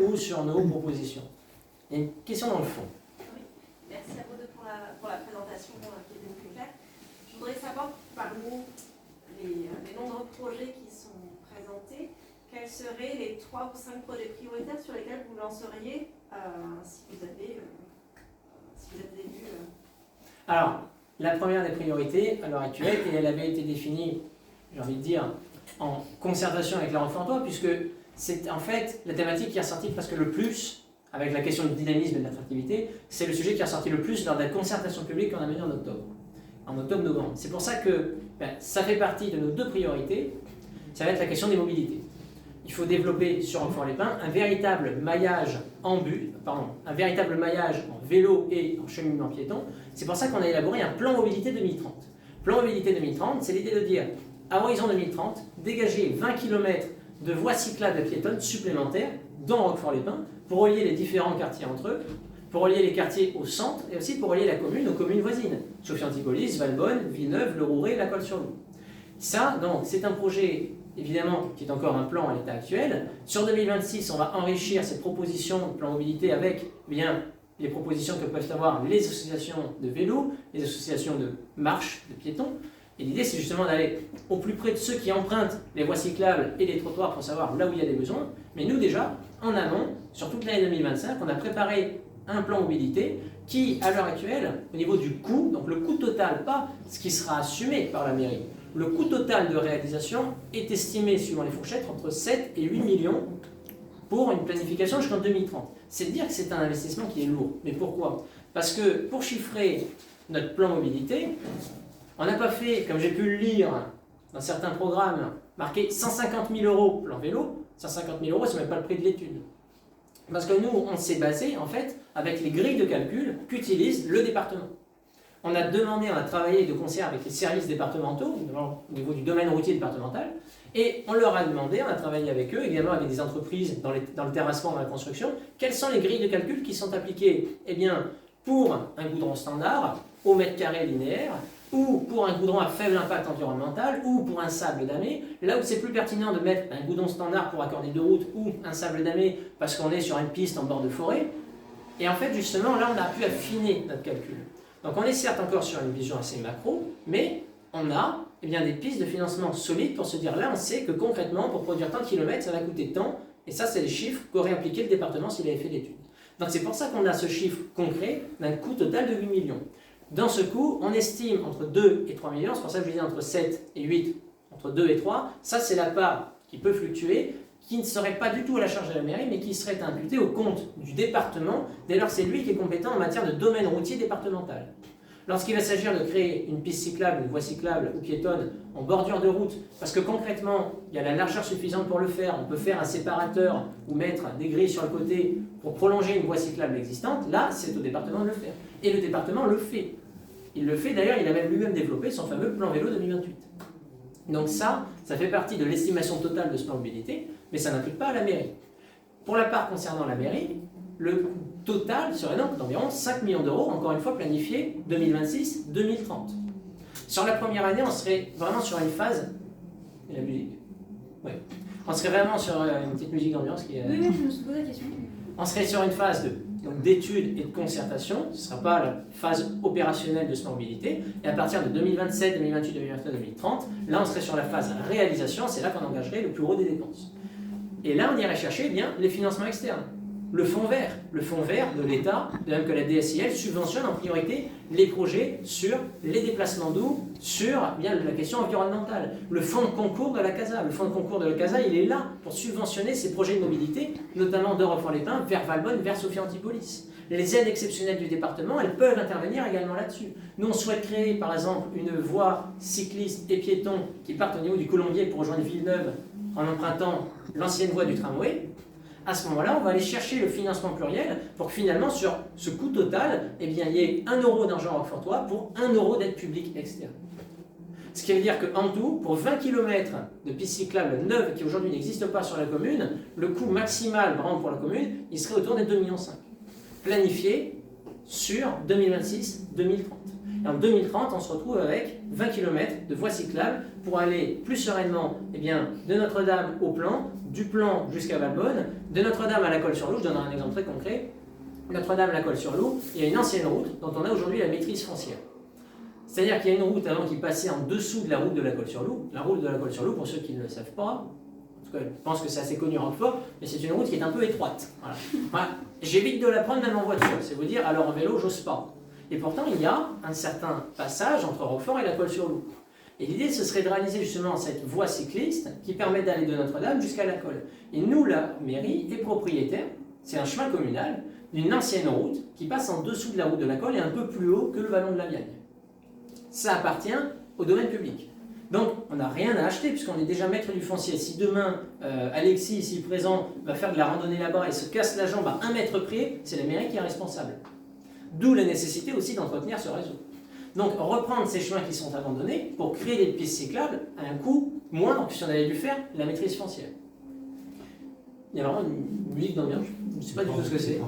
ou sur nos propositions. Il y a une question dans le fond. Oui, merci à vous deux pour la présentation qui était plus claire. Je voudrais savoir, parmi les nombreux projets qui sont présentés, quels seraient les 3 ou 5 projets prioritaires sur lesquels vous lanceriez si vous êtes élu Alors, la première des priorités à l'heure actuelle, et elle avait été définie, j'ai envie de dire, en concertation avec la Roquefort-en-Toi, puisque c'est en fait la thématique qui est ressortie presque le plus, avec la question du dynamisme et de l'attractivité, c'est le sujet qui est ressorti le plus lors de la concertation publique qu'on a menée en octobre-novembre. C'est pour ça que ça fait partie de nos 2 priorités, ça va être la question des mobilités. Il faut développer sur Roquefort-les-Pins un véritable maillage en vélo et en cheminement piéton. C'est pour ça qu'on a élaboré un plan mobilité 2030. Plan mobilité 2030, c'est l'idée de dire, à horizon 2030, dégager 20 km de voies cyclables et piétonnes supplémentaires dans Roquefort-les-Pins pour relier les différents quartiers entre eux, pour relier les quartiers au centre et aussi pour relier la commune aux communes voisines. Sophie-Antipolis, Valbonne, Villeneuve, Le Rouret, La Colle-sur-Loup. Ça, donc, c'est un projet, évidemment, qui est encore un plan à l'état actuel. Sur 2026, on va enrichir cette proposition de plan mobilité avec les propositions que peuvent avoir les associations de vélo, les associations de marche, de piétons. Et l'idée, c'est justement d'aller au plus près de ceux qui empruntent les voies cyclables et les trottoirs pour savoir là où il y a des besoins. Mais nous, déjà, en amont, sur toute l'année 2025, on a préparé un plan mobilité qui, à l'heure actuelle, au niveau du coût, donc le coût total, pas ce qui sera assumé par la mairie, le coût total de réalisation est estimé, suivant les fourchettes, entre 7 et 8 millions pour une planification jusqu'en 2030. C'est dire que c'est un investissement qui est lourd. Mais pourquoi? Parce que pour chiffrer notre plan mobilité, on n'a pas fait, comme j'ai pu le lire dans certains programmes, marqué 150 000 euros plan vélo. 150 000 euros, ce n'est même pas le prix de l'étude. Parce que nous, on s'est basé, en fait, avec les grilles de calcul qu'utilise le département. On a travaillé de concert avec les services départementaux, au niveau du domaine routier départemental, et on leur a demandé, on a travaillé avec eux, également avec des entreprises dans le terrassement, dans la construction, quelles sont les grilles de calcul qui sont appliquées pour un goudron standard, au mètre carré linéaire, ou pour un goudron à faible impact environnemental, ou pour un sable damé, là où c'est plus pertinent de mettre un goudron standard pour accorder 2 routes, ou un sable damé parce qu'on est sur une piste en bord de forêt. Et en fait, justement, là, on a pu affiner notre calcul. Donc on est certes encore sur une vision assez macro, mais on a des pistes de financement solides pour se dire, là, on sait que concrètement, pour produire tant de kilomètres, ça va coûter tant, et ça, c'est les chiffres qu'aurait appliqué le département s'il avait fait l'étude. Donc c'est pour ça qu'on a ce chiffre concret d'un coût total de 8 millions. Dans ce coût, on estime entre 2 et 3 millions, c'est pour ça que je disais entre 7 et 8, entre 2 et 3, ça c'est la part qui peut fluctuer, qui ne serait pas du tout à la charge de la mairie, mais qui serait imputée au compte du département, dès lors c'est lui qui est compétent en matière de domaine routier départemental. Lorsqu'il va s'agir de créer une piste cyclable, une voie cyclable ou piétonne en bordure de route, parce que concrètement, il y a la largeur suffisante pour le faire, on peut faire un séparateur ou mettre des grilles sur le côté pour prolonger une voie cyclable existante, là c'est au département de le faire. Et le département le fait. Il le fait d'ailleurs, il a même lui-même développé son fameux plan vélo 2028. Donc ça fait partie de l'estimation totale de ce plan mobilité, mais ça n'implique pas à la mairie. Pour la part concernant la mairie, le coût total serait donc d'environ 5 millions d'euros, encore une fois planifié 2026-2030. Sur la première année, on serait vraiment sur une phase... Et la musique? Oui. On serait vraiment sur une petite musique d'ambiance qui est... Oui, je me suis posé la question. On serait sur une phase d'études et de concertation, ce ne sera pas la phase opérationnelle de ce plan mobilité, et à partir de 2027, 2028, 2029, 2030, là on serait sur la phase réalisation, c'est là qu'on engagerait le plus gros des dépenses. Et là on irait chercher les financements externes. Le fonds vert de l'État, de même que la DSIL, subventionne en priorité les projets sur les déplacements d'eau, sur la question environnementale. Le fonds de concours de la CASA, il est là pour subventionner ces projets de mobilité, notamment de Roquefort-les-Pins vers Valbonne, vers Sophie-Antipolis. Les aides exceptionnelles du département, elles peuvent intervenir également là-dessus. Nous, on souhaite créer, par exemple, une voie cycliste et piéton qui parte au niveau du Colombier pour rejoindre Villeneuve en empruntant l'ancienne voie du tramway. À ce moment-là, on va aller chercher le financement pluriel pour que finalement, sur ce coût total, il y ait 1 euro d'argent roquefortois pour 1 euro d'aide publique externe. Ce qui veut dire qu'en tout, pour 20 km de pistes cyclables neuves qui aujourd'hui n'existent pas sur la commune, le coût maximal vraiment pour la commune, il serait autour des 2,5 millions. Planifié sur 2026-2030. Et en 2030, on se retrouve avec 20 km de voies cyclables pour aller plus sereinement de Notre-Dame au Plan, du Plan jusqu'à Valbonne, de Notre-Dame à la Colle-sur-Loup. Je donnerai un exemple très concret. Notre-Dame à la Colle-sur-Loup, il y a une ancienne route dont on a aujourd'hui la maîtrise foncière. C'est-à-dire qu'il y a une route avant qui passait en dessous de la route de la Colle-sur-Loup. La route de la Colle-sur-Loup, pour ceux qui ne le savent pas, en tout cas, je pense que c'est assez connu en Roquefort, mais c'est une route qui est un peu étroite. Voilà. J'évite de la prendre même en voiture, c'est vous dire, alors en vélo, j'ose pas. Et pourtant, il y a un certain passage entre Roquefort et la Colle-sur-Loup. Et l'idée, ce serait de réaliser justement cette voie cycliste qui permet d'aller de Notre-Dame jusqu'à la Colle. Et nous, la mairie est propriétaire, c'est un chemin communal, d'une ancienne route qui passe en dessous de la route de la Colle et un peu plus haut que le vallon de la Viagne. Ça appartient au domaine public. Donc, on n'a rien à acheter puisqu'on est déjà maître du foncier. Si demain, Alexis, ici présent, va faire de la randonnée là-bas et se casse la jambe à 1 mètre près, c'est la mairie qui est responsable. D'où la nécessité aussi d'entretenir ce réseau. Donc, reprendre ces chemins qui sont abandonnés pour créer des pistes cyclables à un coût moindre que si on avait dû faire la maîtrise foncière. Il y a vraiment une musique d'ambiance. Je ne sais pas du tout ce que c'est.